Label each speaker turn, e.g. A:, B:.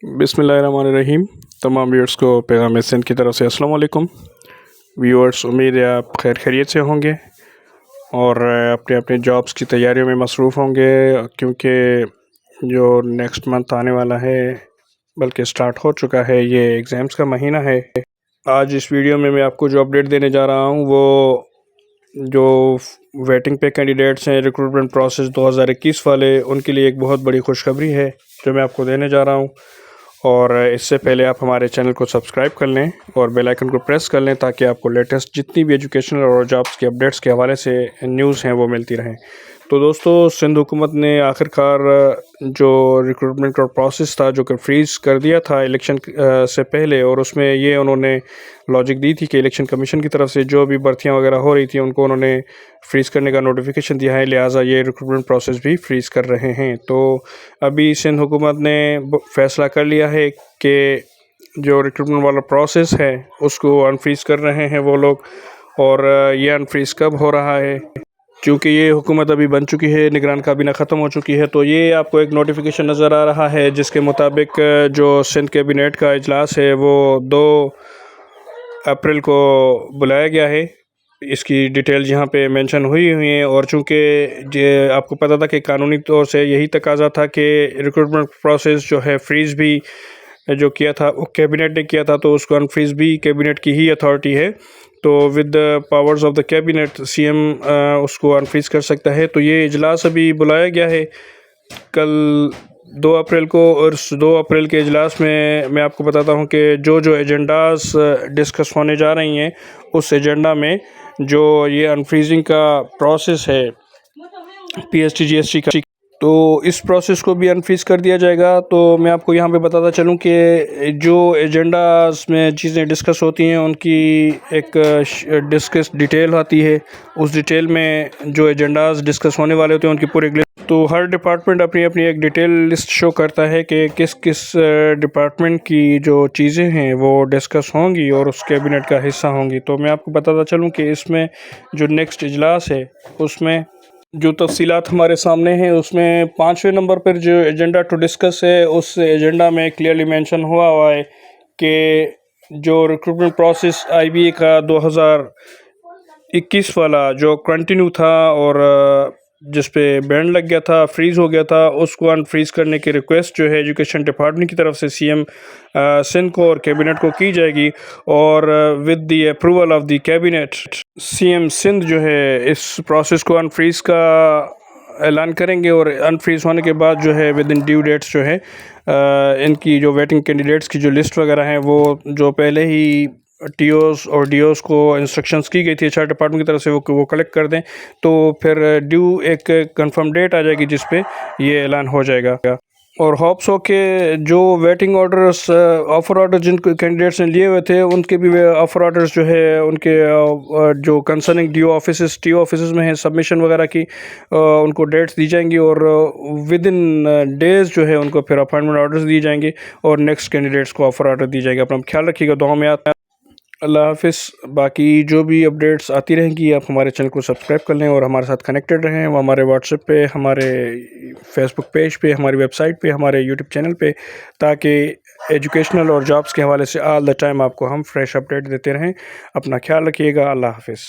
A: बिस्मिल्लाहिर्रहमानिर्रहीम। तमाम व्यूअर्स को पैगाम सिंध की तरफ से अस्सलाम वालेकुम। व्यूअर्स, उम्मीद है आप खैर खैरियत से होंगे और अपने अपने जॉब्स की तैयारियों में मसरूफ़ होंगे, क्योंकि जो नेक्स्ट मंथ आने वाला है, बल्कि स्टार्ट हो चुका है, ये एग्ज़ाम्स का महीना है। आज इस वीडियो में मैं आपको जो अपडेट देने जा रहा हूँ वो जो वेटिंग पे कैंडिडेट्स हैं रिक्रूटमेंट प्रोसेस 2021 वाले, उनके लिए एक बहुत बड़ी खुशखबरी है जो मैं आपको देने जा रहा हूँ। और इससे पहले आप हमारे चैनल को सब्सक्राइब कर लें और बेल आइकन को प्रेस कर लें ताकि आपको लेटेस्ट जितनी भी एजुकेशनल और जॉब्स के अपडेट्स के हवाले से न्यूज़ हैं वो मिलती रहें। तो दोस्तों, सिंध हुकूमत ने आखिरकार जो रिक्रूटमेंट और प्रोसेस था जो कि फ्रीज़ कर दिया था इलेक्शन से पहले, और उसमें ये उन्होंने लॉजिक दी थी कि इलेक्शन कमीशन की तरफ से जो भी भर्तियां वगैरह हो रही थी उनको उन्होंने फ्रीज़ करने का नोटिफिकेशन दिया है, लिहाजा ये रिक्रूटमेंट प्रोसेस भी फ्रीज़ कर रहे हैं। तो अभी सिंध हुकूमत ने फ़ैसला कर लिया है कि जो रिक्रूटमेंट वाला प्रोसेस है उसको अनफ्रीज़ कर रहे हैं वो लोग। और ये अनफ्रीज़ कब हो रहा है, क्योंकि ये हुकूमत अभी बन चुकी है, निगरान काबीना ख़त्म हो चुकी है, तो ये आपको एक नोटिफिकेशन नज़र आ रहा है जिसके मुताबिक जो सिंध कैबिनेट का इजलास है वो 2 अप्रैल को बुलाया गया है। इसकी डिटेल यहाँ पे मेंशन हुई है। और चूँकि ये आपको पता था कि कानूनी तौर से यही तकाजा था कि रिक्रूटमेंट प्रोसेस जो है फ्रीज़ भी जो किया था वो कैबिनेट ने किया था, तो उसको अनफ्रीज़ भी कैबिनेट की ही अथॉरिटी है। तो with the powers of the cabinet CM उसको अनफ्रीज़ कर सकता है। तो ये इजलास अभी बुलाया गया है कल 2 अप्रैल को, और इस 2 अप्रैल के इजलास में मैं आपको बताता हूँ कि जो एजेंडास डिस्कस होने जा रही हैं उस एजेंडा में जो ये अनफ्रीजिंग का प्रोसेस है पीएसटी जीएसटी का, तो इस प्रोसेस को भी अनफ्रीज़ कर दिया जाएगा। तो मैं आपको यहाँ पे बताता चलूँ कि जो एजेंडास में चीज़ें डिस्कस होती हैं उनकी एक डिस्कस डिटेल आती है। उस डिटेल में जो एजेंडास डिस्कस होने वाले होते हैं उनकी पूरी, तो हर डिपार्टमेंट अपनी अपनी एक डिटेल लिस्ट शो करता है कि किस किस डिपार्टमेंट की जो चीज़ें हैं वो डिस्कस होंगी और उस कैबिनेट का हिस्सा होंगी। तो मैं आपको बताता चलूँ कि इसमें जो नेक्स्ट इजलास है उसमें जो तफसीलात हमारे सामने हैं उसमें 5वें नंबर पर जो एजेंडा टू डिस्कस है उस एजेंडा में क्लियरली मेंशन हुआ है कि जो रिक्रूटमेंट प्रोसेस आईबीए का 2021 वाला जो कंटिन्यू था और जिस पे बैंड लग गया था, फ्रीज़ हो गया था, उसको अनफ्रीज़ करने की रिक्वेस्ट जो है एजुकेशन डिपार्टमेंट की तरफ से सीएम सिंध को और कैबिनेट को की जाएगी। और with the approval of the cabinet C M Sindh जो है इस प्रोसेस को अनफ्रीज़ का ऐलान करेंगे। और अनफ्रीज़ होने के बाद जो है विद इन ड्यू डेट्स जो है इनकी जो वेटिंग कैंडिडेट्स की जो लिस्ट वगैरह हैं वो जो पहले ही टीओस और डीओस को इंस्ट्रक्शंस की गई थी एचआर डिपार्टमेंट की तरफ से वो कलेक्ट कर दें, तो फिर ड्यू एक कंफर्म डेट आ जाएगी जिस पे ये ऐलान हो जाएगा। और होप्स हो कि जो वेटिंग ऑर्डर्स ऑफ़र ऑर्डर जिन कैंडिडेट्स ने लिए हुए थे उनके भी ऑफ़र ऑर्डर्स जो है उनके जो कंसर्निंग टीओ ऑफिस में है सबमिशन वगैरह की उनको डेट्स दी जाएंगी और विद इन डेज़ जो है उनको फिर अपॉइंटमेंट ऑर्डर्स दिए जाएंगे और नेक्स्ट कैंडिडेट्स को ऑफ़र ऑर्डर दी जाएगी। अपना ख्याल रखिएगा, दुआ में आता। अल्लाह हाफ़िज़। बाकी जो भी अपडेट्स आती रहेंगी आप हमारे चैनल को सब्सक्राइब कर लें और हमारे साथ कनेक्टेड रहें। वो हमारे व्हाट्सएप पे, हमारे फेसबुक पेज पे, हमारी वेबसाइट पे, हमारे यूट्यूब चैनल पे, ताकि एजुकेशनल और जॉब्स के हवाले से ऑल द टाइम आपको हम फ्रेश अपडेट देते रहें। अपना ख्याल रखिएगा। अल्लाह हाफ़िज़।